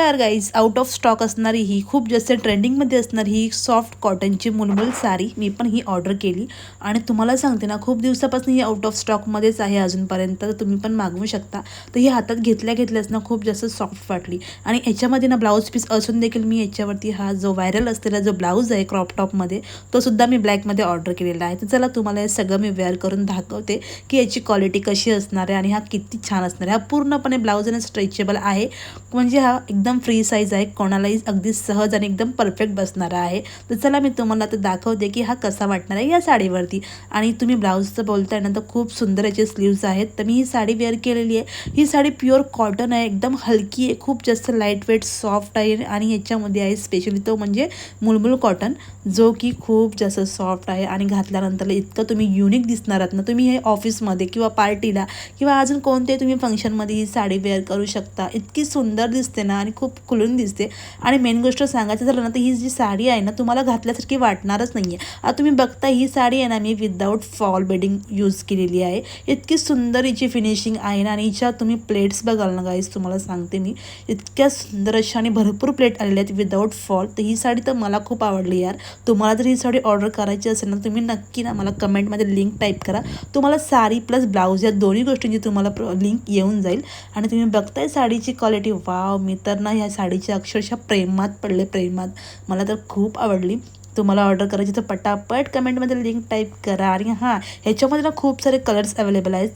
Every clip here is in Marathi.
नमस्कार गाईज, आउट ऑफ स्टॉक असणारी ही खूप जास्त ट्रेंडिंगमध्ये असणारी ही सॉफ्ट कॉटनची मुलमुल साडी मी पण ही ऑर्डर केली आणि तुम्हाला सांगते ना, खूप दिवसापासून ही आउट ऑफ स्टॉकमध्येच आहे अजूनपर्यंत. तर तुम्ही पण मागवू शकता. तर ही हातात घेतल्याच ना खूप जास्त सॉफ्ट वाटली आणि याच्यामध्ये ना ब्लाऊज पीस असून देखील मी याच्यावरती हा जो व्हायरल असलेला जो ब्लाऊज आहे क्रॉप टॉपमध्ये, तो सुद्धा मी ब्लॅकमध्ये ऑर्डर केलेला आहे. तर चला तुम्हाला हे सगळं मी वेअर करून दाखवते की याची क्वालिटी कशी असणार आहे आणि हा किती छान असणार आहे. हा पूर्णपणे ब्लाऊज आणि स्ट्रेचेबल आहे, म्हणजे हा एकदम फ्री साईज आहे, कोणालाही अगदी सहज आणि एकदम परफेक्ट बसणारा आहे. तर चला मी तुम्हाला तर दाखवते की हा कसा वाटणार आहे या साडीवरती. आणि तुम्ही ब्लाऊजचं बोलताय ना, तर खूप सुंदर याचे स्लीव्स आहेत. तर मी ही साडी वेअर केलेली आहे. ही साडी प्युअर कॉटन आहे, एकदम हलकी आहे, खूप जास्त लाईट वेट सॉफ्ट आहे आणि याच्यामध्ये आहे स्पेशली तो म्हणजे मुलमुल कॉटन, जो की खूप जास्त सॉफ्ट आहे आणि घातल्यानंतर इतकं तुम्ही युनिक दिसणार आहात ना. तुम्ही हे ऑफिसमध्ये किंवा पार्टीला किंवा अजून कोणते तुम्ही फंक्शनमध्ये ही साडी वेअर करू शकता. इतकी सुंदर दिसते ना आणि खूप खुलून दिसते. आणि मेन गोष्ट सांगायचं झालं ना, तर ही जी साडी आहे ना, तुम्हाला घातल्यासारखी वाटणारच नाही आहे. आता तुम्ही बघता ही साडी आहे ना, मी विदाऊट फॉल बेडिंग यूज केलेली आहे. इतकी सुंदर हिची फिनिशिंग आहे ना. आणि हिच्या तुम्ही प्लेट्स बघाल ना गाईज, तुम्हाला सांगते मी, इतक्या सुंदर अशा आणि भरपूर प्लेट आलेल्या आहेत विदाऊट फॉल. तर ही साडी तर मला खूप आवडली यार. तुम्हाला जर ही साडी ऑर्डर करायची असेल ना, तुम्ही नक्की ना मला कमेंटमध्ये लिंक टाईप करा. तुम्हाला साडी प्लस ब्लाऊज या दोन्ही गोष्टींची तुम्हाला लिंक येऊन जाईल. आणि तुम्ही बघताय साडीची क्वालिटी, वाव, मी तर ना ह्या साडीच्या अक्षरशः प्रेमात पडले, प्रेमात. मला तर खूप आवडली. तुम्हाला ऑर्डर करायची तर पटापट कमेंटमध्ये लिंक टाईप करा. आणि हां, ह्याच्यामध्ये ना खूप सारे कलर्स अवेलेबल आहेत,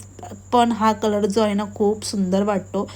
पण हा कलर जो आहे ना खूप सुंदर वाटतो.